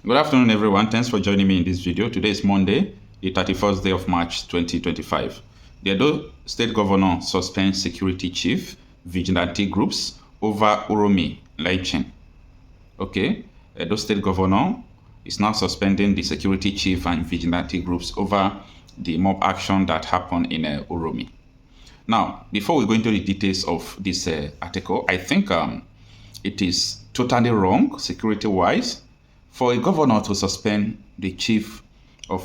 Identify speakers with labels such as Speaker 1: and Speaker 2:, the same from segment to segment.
Speaker 1: Good afternoon, everyone. Thanks for joining me in this video. Today is Monday, the 31st day of March 2025. The Edo State Governor suspends security chief, vigilante groups over Uromi lynching. Okay, Edo State Governor is now suspending the security chief and vigilante groups over the mob action that happened in Uromi. Now, before we go into the details of this article, I think it is totally wrong, security-wise, for a governor to suspend the chief of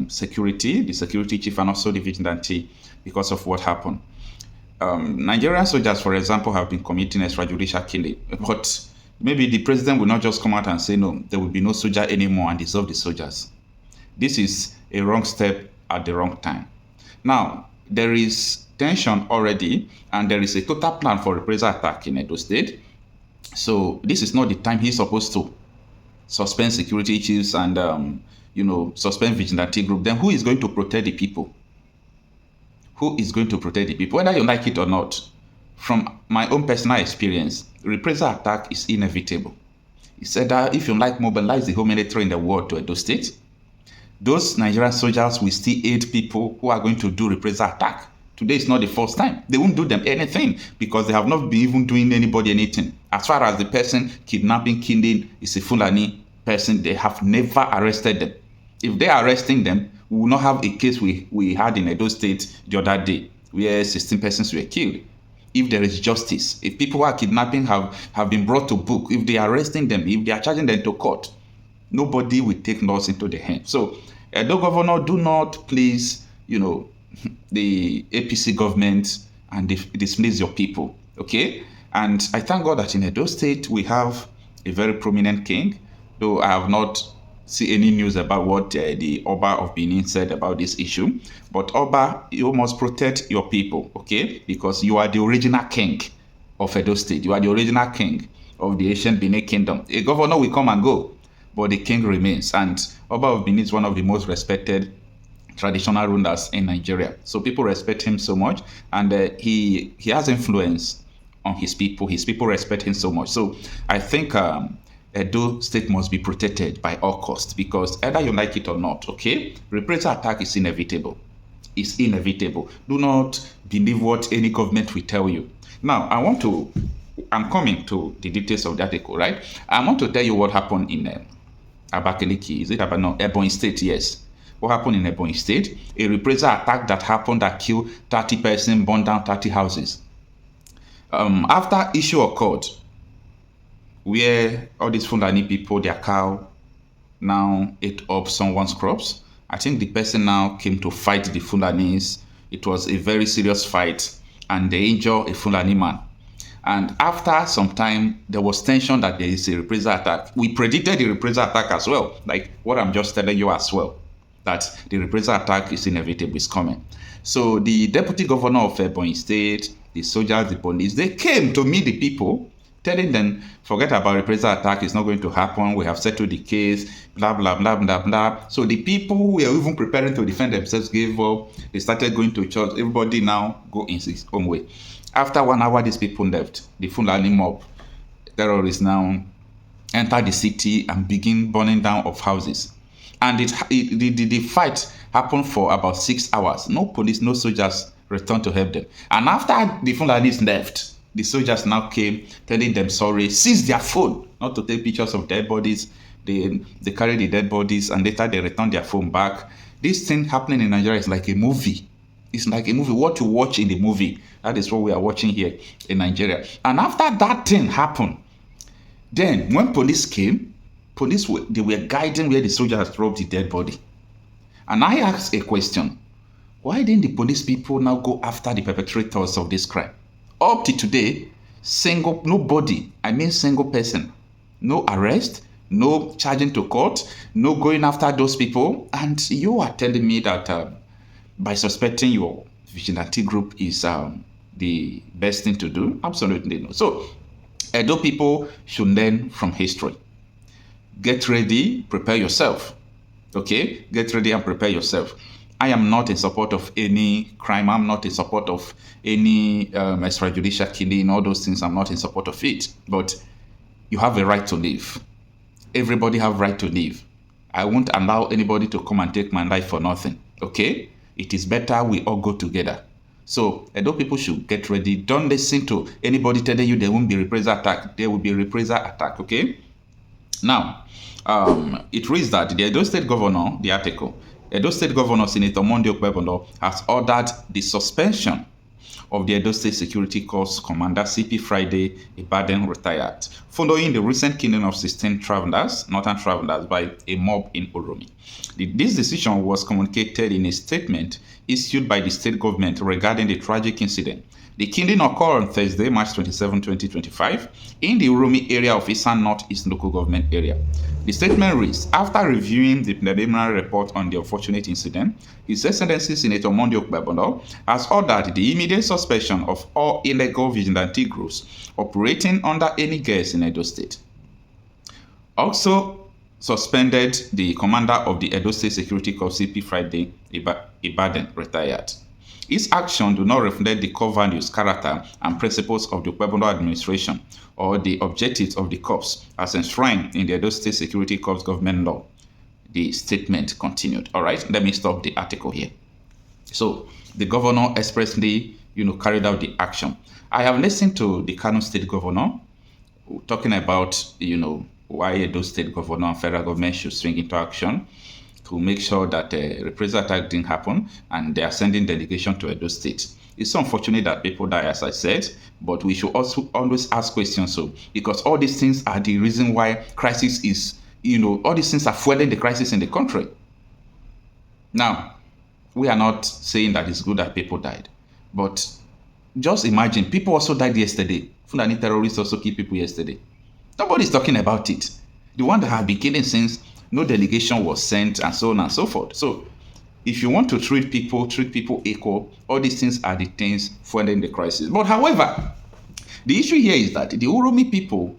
Speaker 1: security, the security chief, and also the vigilante because of what happened. Nigerian soldiers, for example, have been committing extrajudicial killing, but maybe the president will not just come out and say, no, there will be no soldier anymore and dissolve the soldiers. This is a wrong step at the wrong time. Now, there is tension already, and there is a total plan for reprisal attack in Edo State. So this is not the time he's supposed to suspend security chiefs and suspend vigilante group. Then who is going to protect the people? Who is going to protect the people, whether you like it or not? From my own personal experience, reprisal attack is inevitable. He said that if you like, mobilize the whole military in the world to Edo State. Those Nigerian soldiers will still aid people who are going to do reprisal attack. Today is not the first time. They won't do them anything because they have not been even doing anybody anything. As far as the person kidnapping, killing is a Fulani person, they have never arrested them. If they are arresting them, we will not have a case we had in Edo State the other day where 16 persons were killed. If there is justice, if people who are kidnapping have been brought to book, if they are arresting them, if they are charging them to court, nobody will take laws into the hand. So, Edo governor, do not please, the APC government and dismiss your people, okay? And I thank God that in Edo State we have a very prominent king, though I have not seen any news about what the Oba of Benin said about this issue. But Oba, you must protect your people, okay? Because you are the original king of Edo State. You are the original king of the ancient Benin kingdom. A governor will come and go, but the king remains. And Oba of Benin is one of the most respected traditional rulers in Nigeria. So people respect him so much, and he has influence on his people. His people respect him so much. So I think Edo State must be protected by all costs, because either you like it or not, okay? Reprisal attack is inevitable. It's inevitable. Do not believe what any government will tell you. Now, I'm coming to the details of the article, right? I want to tell you what happened in Abakaliki. Is it about no, Ebonyi State? Yes. What happened in Ebonyi State? A reprisal attack that happened that killed 30 persons, burned down 30 houses. After issue occurred, where all these Fulani people, their cow now ate up someone's crops, I think the person now came to fight the Fulanis. It was a very serious fight, and they injured a Fulani man. And after some time, there was tension that there is a reprisal attack. We predicted the reprisal attack as well, like what I'm just telling you as well, that the reprisal attack is inevitable, is coming. So the deputy governor of Ebonyi State, the soldiers, the police, they came to meet the people, telling them, forget about reprisal attack, it's not going to happen, we have settled the case, blah, blah, blah, blah, blah. So the people who were even preparing to defend themselves gave up, they started going to church, everybody now go in his own way. After 1 hour, these people left. The Fulani mob terrorists now enter the city and begin burning down of houses. And the fight happened for about 6 hours. No police, no soldiers returned to help them. And after the Fulanis left, the soldiers now came telling them sorry, seized their phone, not to take pictures of dead bodies. They carried the dead bodies and later they returned their phone back. This thing happening in Nigeria is like a movie. It's like a movie. What you watch in the movie, that is what we are watching here in Nigeria. And after that thing happened, then when police came, they were guiding where the soldiers dropped the dead body. And I asked a question. Why didn't the police people now go after the perpetrators of this crime? Up to today, nobody, single person, no arrest, no charging to court, no going after those people. And you are telling me that by suspecting your vigilante group is the best thing to do? Absolutely no. So, Edo people should learn from history. Get ready, prepare yourself. Okay? Get ready and prepare yourself. I am not in support of any crime. I'm not in support of any extrajudicial killing, all those things. I'm not in support of it. But you have a right to live. everybody have right to live. I won't allow anybody to come and take my life for nothing. Okay? It is better we all go together. So, Edo people should get ready. Don't listen to anybody telling you there won't be reprisal attack. There will be reprisal attack. Okay? Now, it reads that the Edo State Governor, the article, Edo State Governor Senator Nnamdi Okpebondo has ordered the suspension of the Edo State Security Corps Commander CP Friday Ibadan retired, following the recent killing of 16 travelers, northern travelers, by a mob in Oromi. This decision was communicated in a statement issued by the state government regarding the tragic incident. The killing occurred on Thursday, March 27, 2025, in the Oromi area of Eastern Northeast Local Government Area. The statement reads, after reviewing the preliminary report on the unfortunate incident, His Excellency Senator Nnamdi Okpebondo has ordered the immediate suspension of all illegal vigilante groups operating under any guise in Edo State. Also suspended the commander of the Edo State Security Corps, CP Friday Ibadan, retired. His action do not reflect the core values, character, and principles of the Okpebondo administration or the objectives of the corps as enshrined in the Edo State Security Corps government law. The statement continued. All right, let me stop the article here. So the governor expressly, carried out the action. I have listened to the Kanu state governor talking about, why Edo State governor and federal government should swing into action to make sure that reprisal attack didn't happen, and they are sending delegation to Edo State. It's so unfortunate that people die, as I said, but we should also always ask questions, because all these things are the reason why crisis is, all these things are fueling the crisis in the country. Now, we are not saying that it's good that people died, but just imagine, people also died yesterday. Fulani terrorists also killed people yesterday. Nobody's talking about it. The one that have been killing since no delegation was sent, and so on and so forth. So, if you want to treat people equal, all these things are the things fueling the crisis. But however, the issue here is that the Oromi people,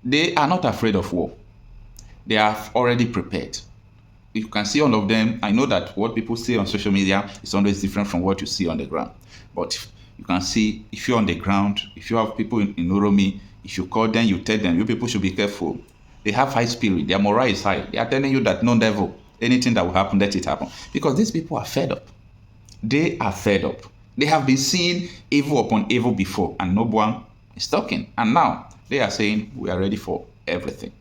Speaker 1: they are not afraid of war. They are already prepared. You can see all of them. I know that what people say on social media is always different from what you see on the ground. But you can see, if you're on the ground, if you have people in Oromi, if you call them, you tell them, you people should be careful. They have high spirit. Their morale is high. They are telling you that no devil, anything that will happen, let it happen. Because these people are fed up. They are fed up. They have been seeing evil upon evil before, and no one is talking. And now they are saying we are ready for everything.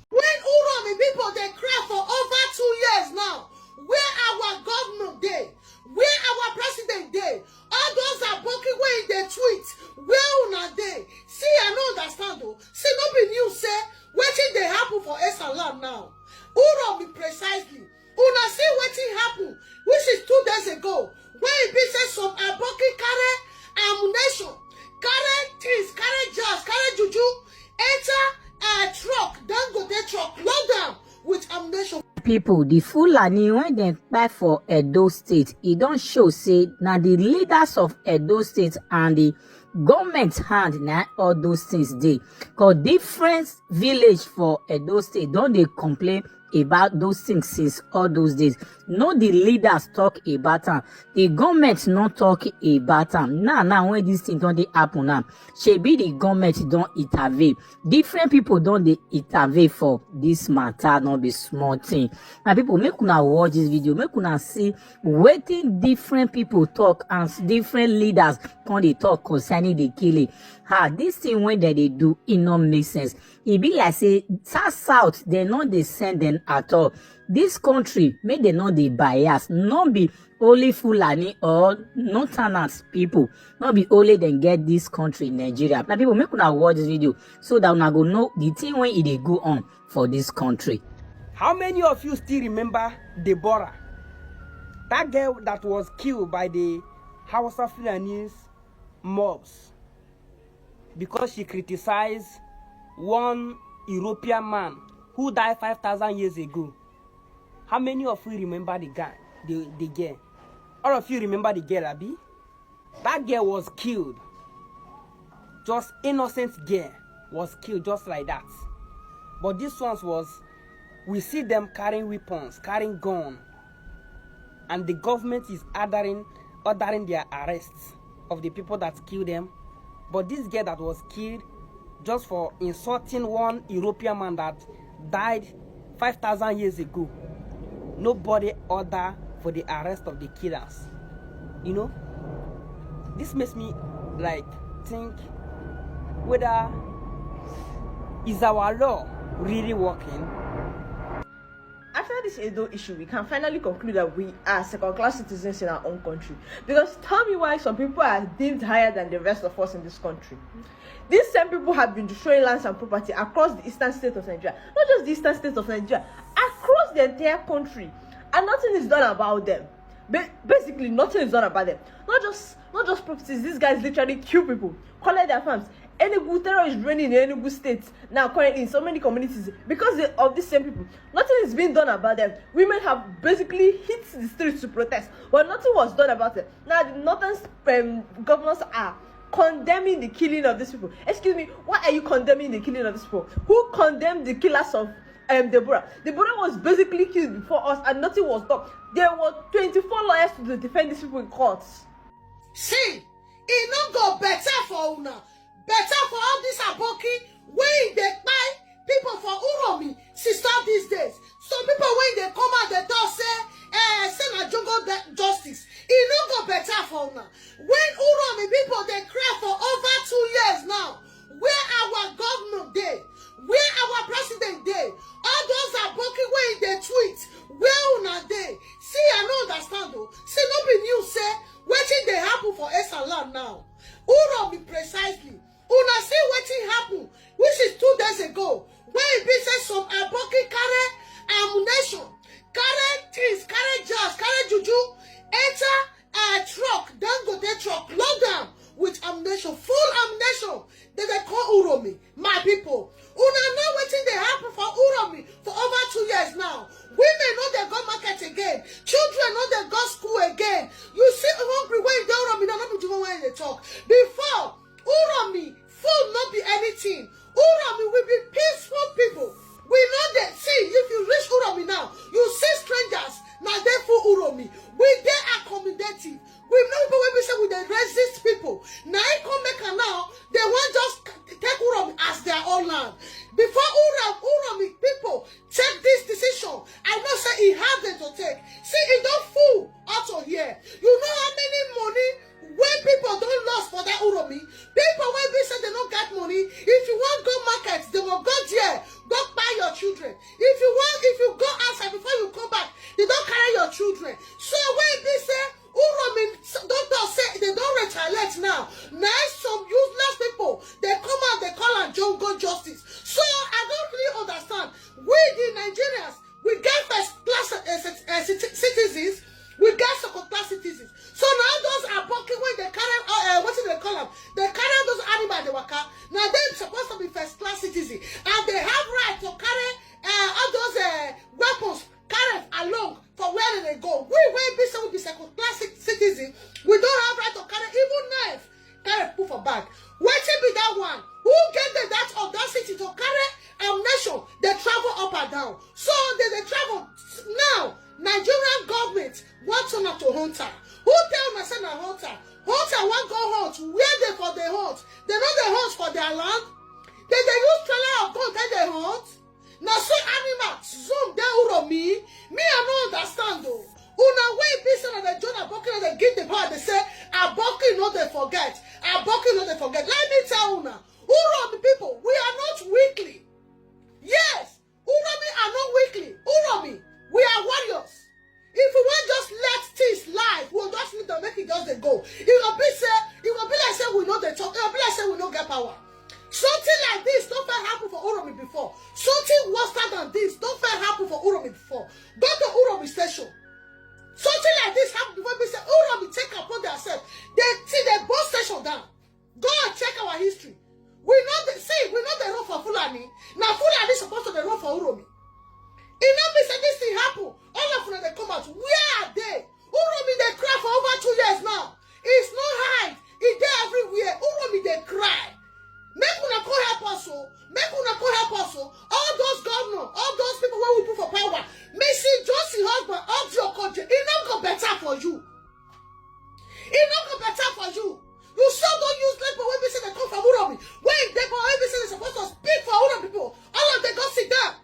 Speaker 2: When Oromi people, they cry for over 2 years now, where our governor day, where our president day, all those are broken way in their tweets, where una day. See, I don't understand though. See, no be news say, wetin dey happen for Esalam now. Oromi precisely. Una see wetin happen, which is 2 days ago, when e be say some aboki carry ammunition, carry things, carry jars, carry juju, enter a truck, then go the truck, load down with ammunition.
Speaker 3: People, the Fulani, when they buy for Edo State, it don't show say now the leaders of Edo State and the government hand now all those things dey. Cause different village for Edo State don't they complain about those things since all those days. No, the leaders talk about them. The government not talk about them. Now when this thing don't happen now, shebi the government don't intervene. Different people don't they intervene for this matter, not be small thing. Now people, make una watch this video, make una see wetin different people talk and different leaders when they talk concerning the killing. This thing when they do, it not make sense. It be like say south, they not they send them at all. This country, make they not the bias, not be only Fulani or northerners people, not be only then get this country, Nigeria. Now people, make una watch this video so that una go know the thing when it go on for this country.
Speaker 4: How many of you still remember Deborah? That girl that was killed by the Hausa Fulanese mobs because she criticized one European man who died 5,000 years ago. How many of you remember the guy, the girl? All of you remember the girl, Abi? That girl was killed. Just innocent girl was killed just like that. But this one was, we see them carrying weapons, carrying guns. And the government is ordering their arrests of the people that killed them. But this girl that was killed just for insulting one European man that died 5,000 years ago. Nobody ordered for the arrest of the killers. You know, this makes me like think whether is our law really working?
Speaker 5: After this Edo issue, we can finally conclude that we are second-class citizens in our own country. Because tell me why some people are deemed higher than the rest of us in this country. These same people have been destroying lands and property across the eastern state of Nigeria. Not just the eastern state of Nigeria, across the entire country. And nothing is done about them. Basically, nothing is done about them. Not just properties. These guys literally kill people, collect their farms. Enugu terror is reigning in Enugu state now currently in so many communities because of these same people. Nothing is being done about them. Women have basically hit the streets to protest, but nothing was done about it. Now the northern governors are condemning the killing of these people. Excuse me, why are you condemning the killing of these people? Who condemned the killers of Deborah? Deborah was basically killed before us and nothing was done. There were 24 lawyers to defend these people in courts.
Speaker 2: See, it no go better for una. Better for all this aboki wey dey kpai people for Uromi sister these days. Some people when they come out they talk say na jungle justice. It no go better for una. When Uromi people they cry for over 2 years now, where our governor dey, where our president dey, all those aboki wey dey tweet, where una dey? See, I no understand though. See, no be news say wetin dey happen for Esaland now. Uromi precisely. Una see wetin happen, which is 2 days ago, when e be say some aboki carry ammunition, carry things, carry jars, carry juju, enter a truck, Dangote truck, load down with ammunition, full ammunition. They call Uromi, my people. Una know wetin dey happen for Uromi for over 2 years now. Women no dey go market again, children no dey go school again. You see hungry when you dey Uromi, no be the when they talk. Before Uromi, food not be anything. Uromi will be peaceful people. We know that. See, if you reach Uromi now, you see strangers. Now they for Uromi. We they accommodative. We know people when we say we they resist people. Now I come make a now. They want just take Uromi as their own land. Before Uromi people take this decision, I know say it hard them to take. See, it don't fool out of here. You know how many money when people don't lost for that Uromi, people when we say they don't get money, if you want go market, they will go there, go buy your children. If you go outside before you come back, they don't carry your children. So when we say Uromi don't say they don't retaliate now. Now some useless people they come out, they call on jungle justice. So I don't really understand. We the Nigerians, we get first class citizens. We get second-class citizens. So now those are poking when they carry, what do they call them? They carry those animals they waka. Now they're supposed to be first-class citizens. And they have right to carry all those weapons, carry along for where they go. We be second-class citizens. We don't have right to carry even knife. Carry put for bag. Wait till be that one. Who get that audacity to carry ammunition? They travel up and down. So they travel now. Nigerian government want to not to hunter. Who tell me say na hunter? Hunter want go hunt. Where they for the hunt? They know they hunt for their land. They use trailer of gun then they hunt. Now so animals zoom they Uromi. Me I don't understand though. Una way person and the John Aboki and they give the power. They say Aboki no they forget. Aboki no they forget. Let me tell una, Uromi people, we are not weakly. Yes, Uromi are not weakly. Uromi. We are warriors. If we want just let things live, we'll just need to make it just they go. It will be like say we know the talk. It will be like say we don't get power. Something like this don't happen for Uromi before. Something worse than this don't happen for Uromi before. Go to Uromi station. Something like this happened before. We say Uromi take upon themselves. They both station down. Go and check our history. We know the road for Fulani. Now Fulani is supposed to be road for Uromi. It not be say this thing happen. All of them they come out. Where are they? Uromi they cry for over 2 years now. It's no hide. It's there everywhere. Uromi they cry. Make una come help us. Make una come help us. All those governors, all those people where we put for power. Missy Johnson husband, all your country. It not go better for you. It not go better for you. You so don't use people when we say they come from Uromi. When they go, when we say they're supposed to speak for Uromi people. All of them go sit down.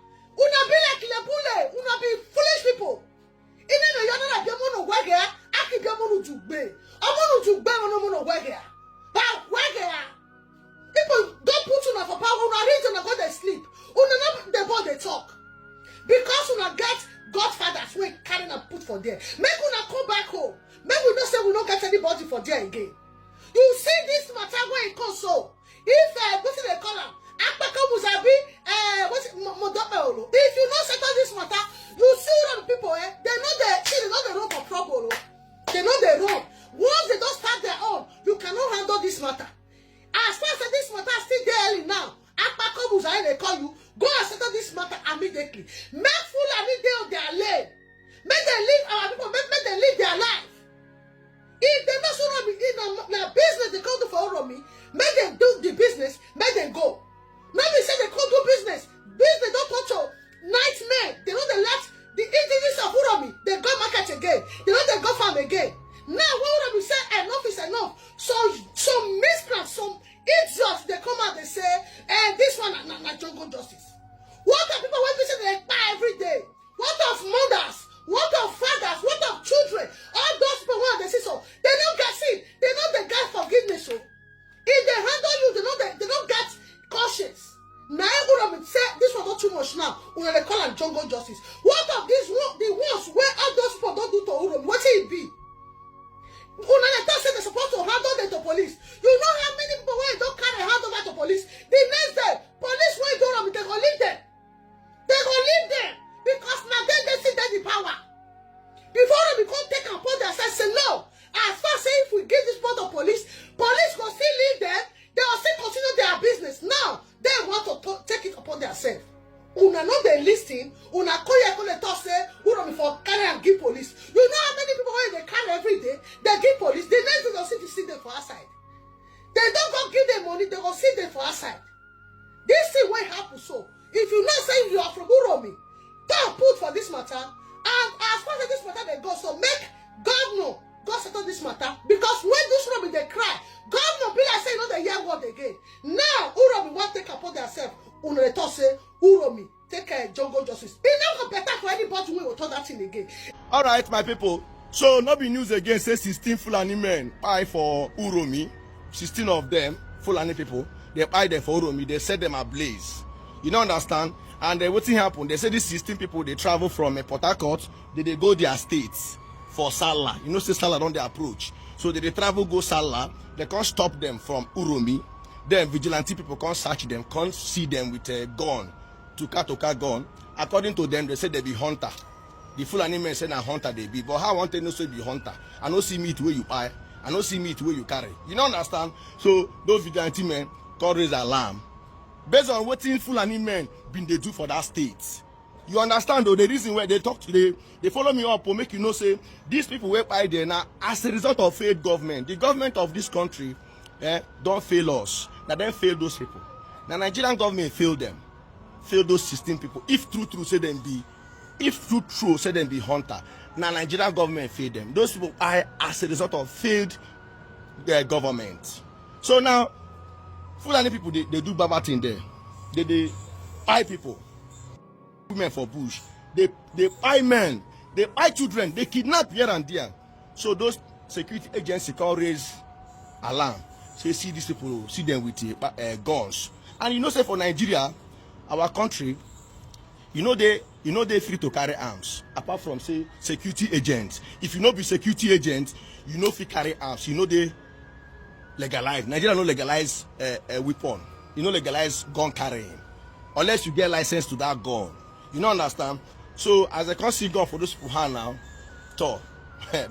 Speaker 2: day. I'm going to bang on no where here. But where here? People don't put you for power. Una reason go they sleep. Una not the boy they talk. Because una get godfathers we carry and put for there. Make una come back home. Make we not say we don't get anybody for there again. You see this matter where it comes so. If what's it they call them? Akpaka Muzabi, what's it Modopeolo. If you not settle this matter, you see all the people, they know the road for trouble. They know the road. Once they don't start their own, you cannot handle this matter. As far as this matter is still there early now, Akpaka Muzabi they call you, go and settle this matter immediately. Make full and they on their lane. Make them live our people, make them live their life. If they not so be in a business they come to follow me, make them do the business, make them go. Now they say they can't do business. Business don't touch your nightmare. They know they let the individuals of Uromi, they go market again. They know they go farm again. Now when Uromi say enough is enough, so some miscreants, some idiots, they come out, they say, this one not jungle justice. What are people when visit the Ekpa every day? What of mothers? What of fathers? What of children? All those people when they see so, they don't get sick. They know they get forgiveness. So if they handle you, they don't get cautious. Now Uromi say this was not too much now. We they call them jungle justice. What of these the ones where all those people don't do to Uromi? What should it be? Una say they're supposed to handle them to police. You know how many people when don't carry hand over to police? The next day, police when do Uromi, they go leave them. They go leave them because now they see that the power. Before they become take upon themselves, say no. As far as if we give this part of police will still leave them. They will still continue their business. Now, they want to take it upon themselves. Una know they listen. Una call the talk say, Uromi for carry and give police. You know how many people when they carry every day, they give police. The next day they'll see them for outside. They don't go give them money, they will see them for outside. This thing will happen so. If you not say you are from Uromi, don't put for this matter. And as far as this matter they go, so make God know. God settle this matter. Because when this Uromi they cry, God no be like say no they hear word again. Now Uromi want take upon themselves. Una they talk say Uromi take a jungle justice. It not go better for anybody who will talk that thing again.
Speaker 6: All right, my people. So no be news again. Say 16 Fulani men buy for Uromi. 16 of them Fulani people. They buy them for Uromi. They set them ablaze. You don't understand? And what thing happened? They say these 16 people they travel from Port Harcourt. They go their states for Salah. You know, say Salah don't they approach. So they travel go Salah. They can't stop them from Uromi. Then vigilante people can't search them, can't see them with a gun, to gun. According to them, they say they be hunter. The Fulani men say na hunter they be. But how want they know say be hunter? I don't see meat where you buy. I don't see meat where you carry. You don't understand? So those vigilante men can't raise alarm. Based on what Fulani men been they do for that state. You understand though, the reason why they talk today, they follow me up to make you know say these people were by there now as a result of failed government. The government of this country don't fail us. Now then fail those people. The Nigerian government failed them. Failed those 16 people. If true say them be, if true say them be hunter. Now Nigerian government failed them. Those people are as a result of failed government. So now Fulani people they do baba thing there. They buy people. Women for bush. They buy men. They buy children. They kidnap here and there. So those security agencies can raise alarm. So you see these people, see them with guns. And you know, say for Nigeria, our country, you know they free to carry arms. Apart from say security agents. If you know be security agents, you know free carry arms. You know they legalize. Nigeria no legalize a weapon. You know legalize gun carrying. Unless you get license to that gun. You don't understand? So as I can't see gun for those people now, so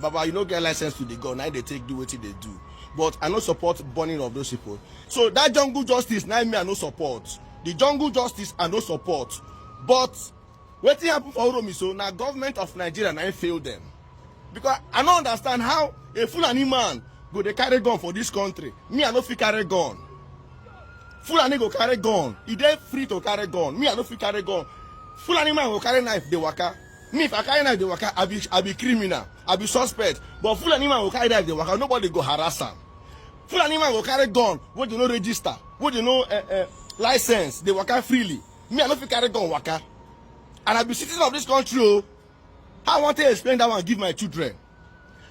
Speaker 6: Baba, you don't get license to the gun. Now they take do what they do. But I no support burning of those people. So that jungle justice, now me I no support. The jungle justice I no support. But what happened for Uromi so now government of Nigeria now failed them. Because I don't understand how a Fulani man go they carry gun for this country. Me I no fit carry gun. Fulani go carry gun. He dey free to carry gun. Me I no fit carry gun. Fulani man go carry knife dey waka. Me if I carry knife dey waka, I be criminal. I be suspect. But Fulani man go carry knife dey waka. Nobody go harass am. Fulani man go carry gun. What you know register? What you know license? They waka freely. Me I no fit carry gun waka. And I be citizen of this country. Oh, I want to explain that one. Give my children.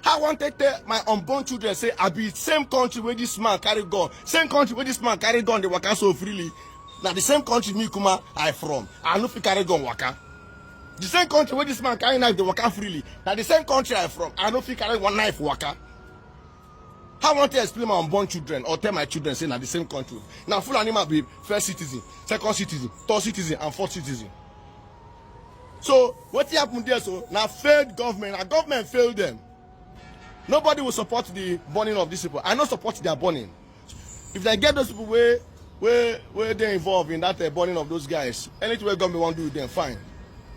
Speaker 6: How I want to tell my unborn children, say, I be same country where this man carry gun. Same country where this man carry gun, they waka so freely. Now the same country me kuma I from. I know if you carry gun waka. The same country where this man carry knife, they waka freely. Now the same country I from. I know if you carry one knife waka. How I want to explain my unborn children or tell my children, say, now the same country. Now full animal be first citizen, second citizen, third citizen, and fourth citizen. So what happened there? So now failed government. Our government failed them. Nobody will support the burning of these people. I don't support their burning. If they get those people where they're involved in that burning of those guys, anything where government want to do with them, fine.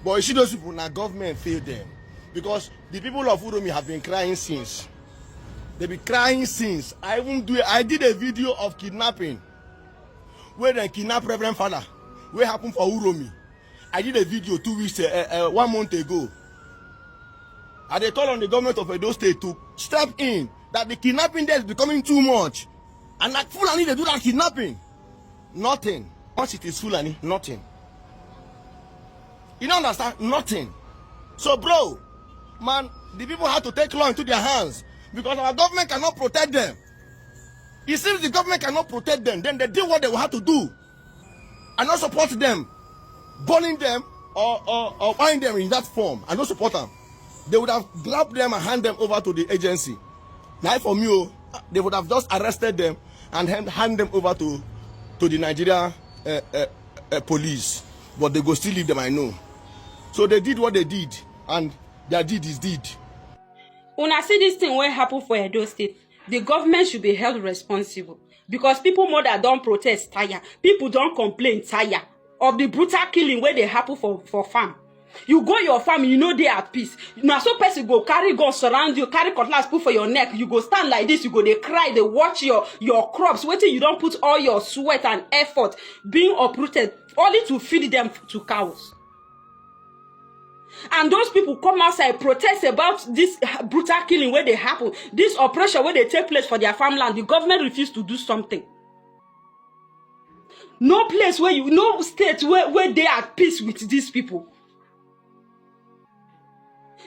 Speaker 6: But you see those people, now government failed them. Because the people of Uromi have been crying since. They've been crying since. I did a video of kidnapping. Where they kidnapped Reverend Father. What happened for Uromi? I did a video 2 weeks, 1 month ago. And they call on the government of Edo State to step in, that the kidnapping there is becoming too much. And like Fulani, they do that kidnapping. Nothing. Once it is Fulani, nothing. You don't understand? Nothing. So, bro, man, the people have to take law into their hands because our government cannot protect them. It seems the government cannot protect them, then they do what they will have to do and not support them, burning them or buying them in that form and not support them. They would have grabbed them and hand them over to the agency. Now for me, they would have just arrested them and hand them over to the Nigeria police. But they go still leave them, I know. So they did what they did, and their deed is deed.
Speaker 7: When I see this thing, what happened for Edo State, the government should be held responsible. Because people more that don't protest, tire. People don't complain, tire. Of the brutal killing where they happen for farm. You go your farm, you know they at peace. Now so person go carry gun surround you, carry cutlass put for your neck. You go stand like this, you go they cry, they watch your crops, waiting you don't put all your sweat and effort being uprooted, only to feed them to cows. And those people come outside, protest about this brutal killing where they happen, this oppression where they take place for their farmland. The government refused to do something. No place where no state where they are at peace with these people.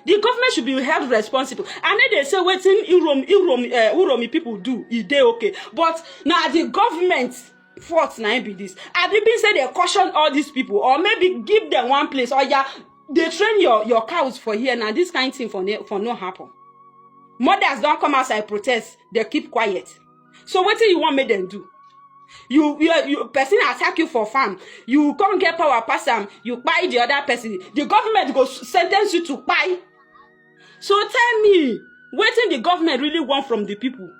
Speaker 7: The government should be held responsible. And then they say, waiting Uromi people do, they okay. But now the government fault now be this. And they been say they caution all these people, or maybe give them one place, or yeah, they train your cows for here. Now this kind of thing for no happen. Mothers don't come outside protest, they keep quiet. So what do you want me them do? You person attack you for farm, you can't get power pass them, you buy the other person. The government go sentence you to buy. So tell me, what do the government really want from the people?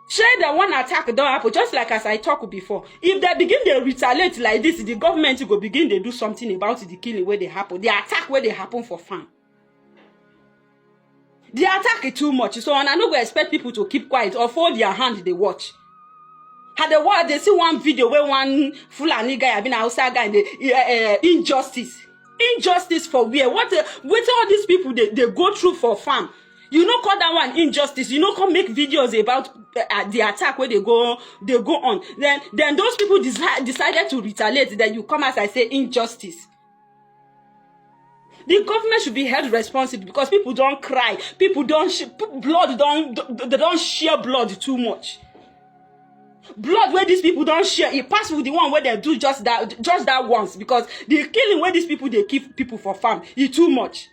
Speaker 7: Share the one attack don't happen, just like as I talked before. If they begin to retaliate like this, the government will begin to do something about the killing where they happen, the attack where they happen for farm. The attack is too much, so I don't go expect people to keep quiet or fold their hand they watch. Had the world they see one video where one Fulani guy have been outside guy injustice. Injustice for where? What all these people they go through for farm? You know, call that one injustice. You know, come make videos about the attack where they go on. Then those people decided to retaliate. Then you come as I say injustice. The government should be held responsible because people don't cry. People don't they don't share blood too much. Blood where these people don't share, it pass with the one where they do just that once, because the killing where these people they kill people for farm is too much.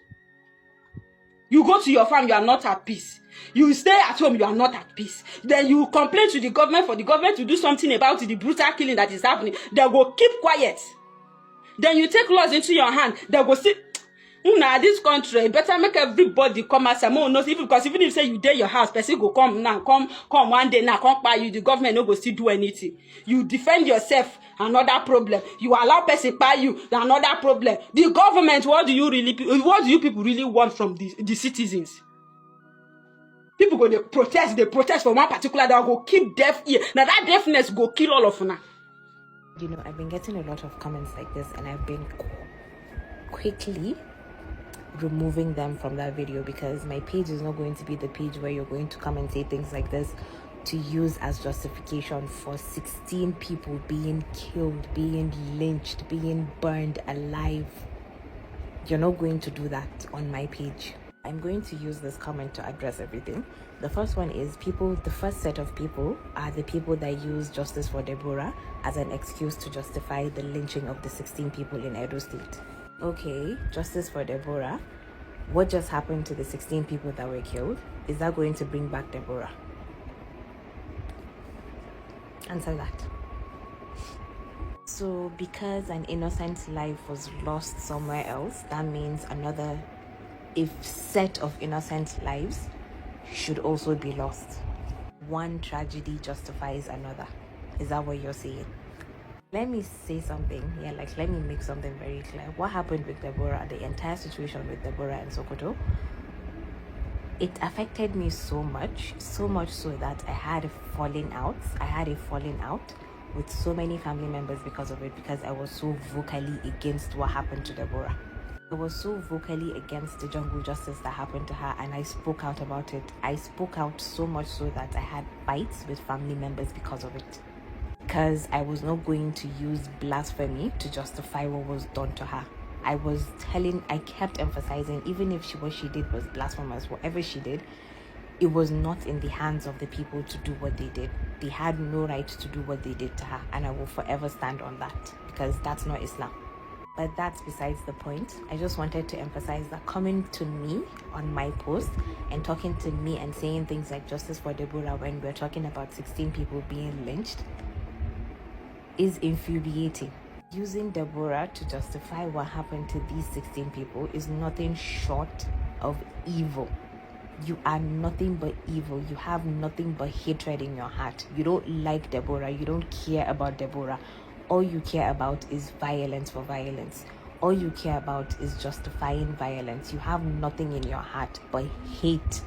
Speaker 7: You go to your farm, you are not at peace. You stay at home, you are not at peace. Then you complain to the government for the government to do something about the brutal killing that is happening. They go keep quiet. Then you take laws into your hand. They go see. Now this country better make everybody come as a more knows, because even if you say you dare your house, person go come now, come one day now, come by you, the government no go still do anything. You defend yourself, another problem. You allow person by you, another problem. The government, what do you people really want from the citizens? People go they protest for one particular, they'll go keep deaf ear. Now that deafness go kill all of them.
Speaker 8: You know, I've been getting a lot of comments like this, and I've been quickly removing them from that video because my page is not going to be the page where you're going to come and say things like this to use as justification for 16 people being killed, being lynched, being burned alive. You're not going to do that on my page. I'm going to use this comment to address everything. The first one is the first set of people are the people that use Justice for Deborah as an excuse to justify the lynching of the 16 people in Edo State. Okay, Justice for Deborah. What just happened to the 16 people that were killed? Is that going to bring back Deborah? Answer that. So because an innocent life was lost somewhere else, that means another set of innocent lives should also be lost. One tragedy justifies another. Is that what you're saying? Let me say something. Let me make something very clear. What happened with Deborah, the entire situation with Deborah and Sokoto, it affected me so much so that I had a falling out with so many family members because of it, because I was so vocally against what happened to Deborah. I was so vocally against the jungle justice that happened to her, and I spoke out about it. I spoke out so much so that I had fights with family members because of it. Because I was not going to use blasphemy to justify what was done to her. I kept emphasizing, even if what she did was blasphemous, whatever she did, it was not in the hands of the people to do what they did. They had no right to do what they did to her, and I will forever stand on that, because that's not Islam. But that's besides the point. I just wanted to emphasize that coming to me on my post and talking to me and saying things like Justice for Deborah when we're talking about 16 people being lynched is infuriating. Using Deborah to justify what happened to these 16 people is nothing short of evil. You are nothing but evil. You have nothing but hatred in your heart. You don't like Deborah. You don't care about Deborah. All you care about is violence for violence. All you care about is justifying violence. You have nothing in your heart but hate.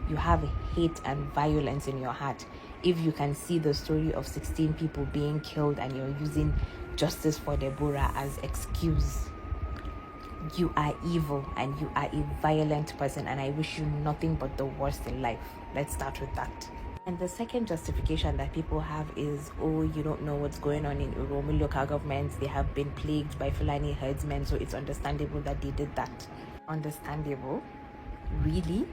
Speaker 8: You have hate and violence in your heart. If you can see the story of 16 people being killed and you're using Justice for Deborah as excuse, you are evil and you are a violent person, and I wish you nothing but the worst in life. Let's start with that. And the second justification that people have is, oh, you don't know what's going on in Oromo local governments. They have been plagued by Fulani herdsmen, so it's understandable that they did that. Understandable? Really?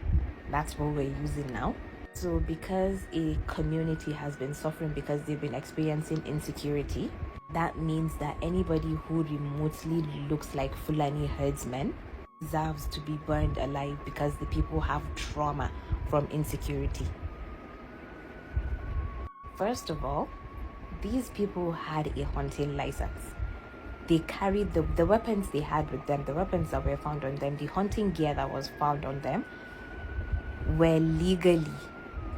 Speaker 8: That's what we're using now? So because a community has been suffering because they've been experiencing insecurity, that means that anybody who remotely looks like Fulani herdsmen deserves to be burned alive because the people have trauma from insecurity. First of all, these people had a hunting license. They carried the weapons they had with them, the weapons that were found on them, the hunting gear that was found on them were legally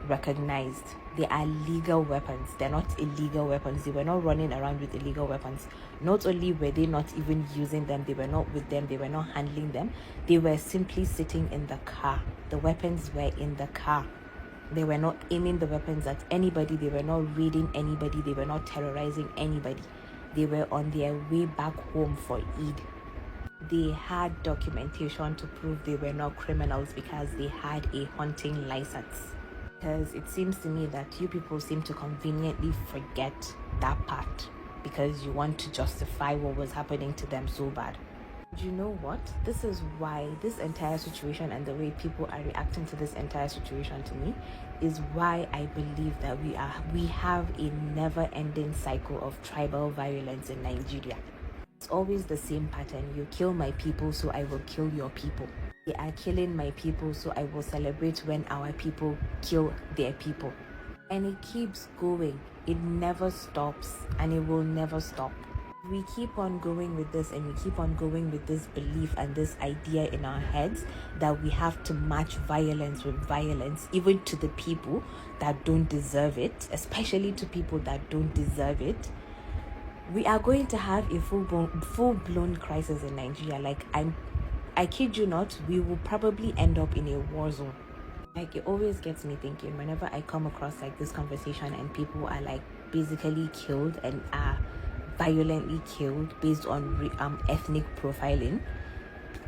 Speaker 8: recognized. They are legal weapons. They're not illegal weapons. They were not running around with illegal weapons. Not only were they not even using them, they were not with them, they were not handling them. They were simply sitting in the car. The weapons were in the car. They were not aiming the weapons at anybody. They were not raiding anybody. They were not terrorizing anybody. They were on their way back home for Eid. They had documentation to prove they were not criminals because they had a hunting license. Because it seems to me that you people seem to conveniently forget that part because you want to justify what was happening to them so bad. You know what? This is why this entire situation and the way people are reacting to this entire situation to me is why I believe that we have a never-ending cycle of tribal violence in Nigeria. It's always the same pattern. You kill my people, so I will kill your people. They are killing my people, so I will celebrate when our people kill their people. And it keeps going. It never stops, and it will never stop. We keep on going with this, and we keep on going with this belief and this idea in our heads that we have to match violence with violence, even to the people that don't deserve it, especially to people that don't deserve it. We are going to have a full-blown crisis in Nigeria. I kid you not, we will probably end up in a war zone. It always gets me thinking whenever I come across this conversation and people are basically killed and are violently killed based on ethnic profiling.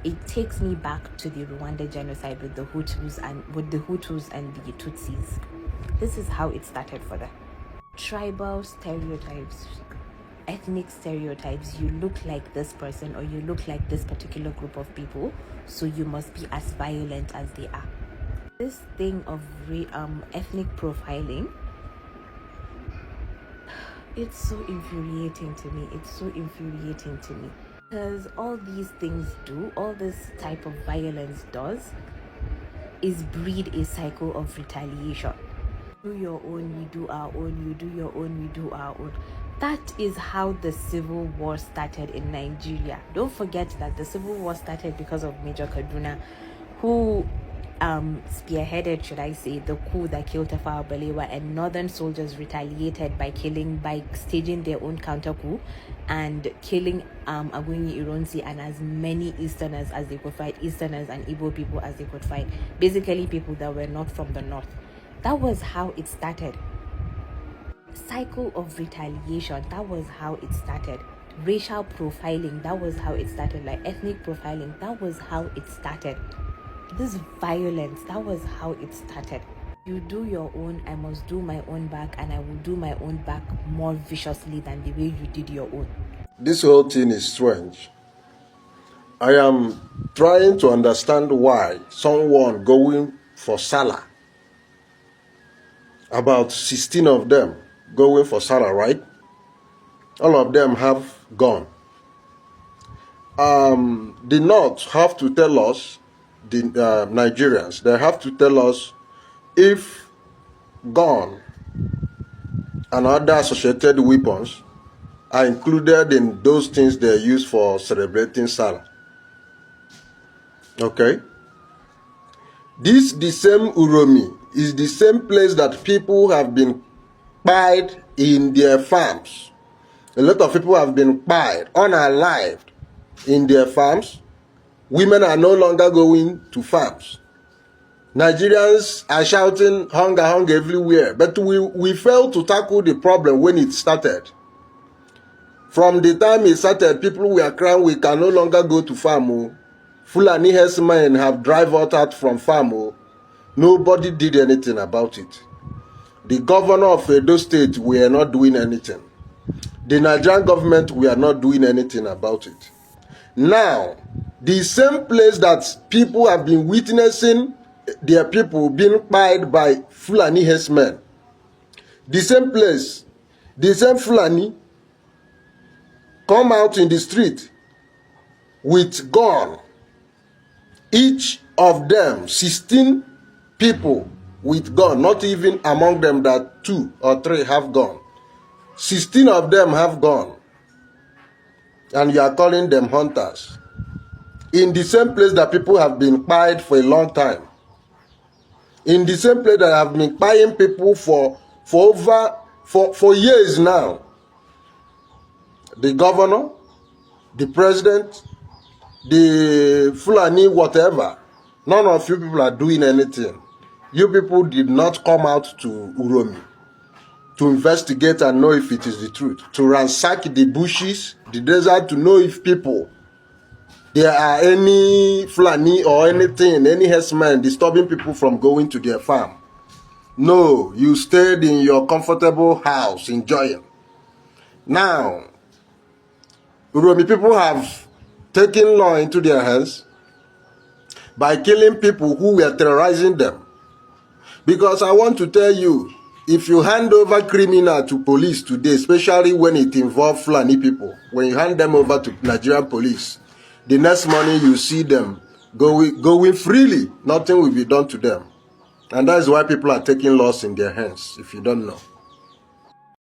Speaker 8: It takes me back to the Rwanda genocide with the Hutus and the Tutsis. This is how it started for them. Tribal stereotypes ethnic stereotypes. You look like this person or you look like this particular group of people, so you must be as violent as they are. This thing of ethnic profiling, it's so infuriating to me. It's so infuriating to me. Because all these things do, all this type of violence does, is breed a cycle of retaliation. Do your own, we do our own, you do your own, we do our own. That is how the civil war started in Nigeria. Don't forget that the civil war started because of Major Kaduna, who spearheaded, should I say, the coup that killed Tafawa Balewa, and northern soldiers retaliated by staging their own counter coup and killing Agwini Ironsi and as many Easterners as they could fight, Easterners and Igbo people as they could fight, basically people that were not from the north. That was how it started. Cycle of retaliation, that was how it started. Racial profiling, that was how it started. Like ethnic profiling, that was how it started. This violence, that was how it started. You do your own, I must do my own back, and I will do my own back more viciously than the way you did your own.
Speaker 9: This whole thing is strange. I am trying to understand why someone going for Salah, about 16 of them going for Salah, right? All of them have gone. The North have to tell us, the Nigerians, they have to tell us if gun and other associated weapons are included in those things they use for celebrating Salah. Okay? This, the same Uromi, is the same place that people have been pied in their farms. A lot of people have been pied, unalived in their farms. Women are no longer going to farms. Nigerians are shouting hunger, hunger everywhere. But we failed to tackle the problem when it started. From the time it started, people were crying, we can no longer go to farm. Fulani herdsmen have driven out from farm. Nobody did anything about it. The governor of Edo State were not doing anything. The Nigerian government were not doing anything about it. Now, the same place that people have been witnessing their people being pied by Fulani herdsmen, the same place, the same Fulani come out in the street with gun. Each of them, 16 people with gun, not even among them that 2 or 3 have gun. 16 of them have gun. And you are calling them hunters. In the same place that people have been pied for a long time. In the same place that have been paying people for years now. The governor, the president, the Fulani, whatever. None of you people are doing anything. You people did not come out to Uromi to investigate and know if it is the truth. To ransack the bushes, the desert, to know if people, there are any Fulani or anything, any herdsmen disturbing people from going to their farm. No, you stayed in your comfortable house enjoying. Now, Uromi people have taken law into their hands by killing people who were terrorizing them. Because I want to tell you, if you hand over criminal to police today, especially when it involves Fulani people, when you hand them over to Nigerian police, the next morning you see them going freely. Nothing will be done to them. And that is why people are taking laws in their hands, if you don't know.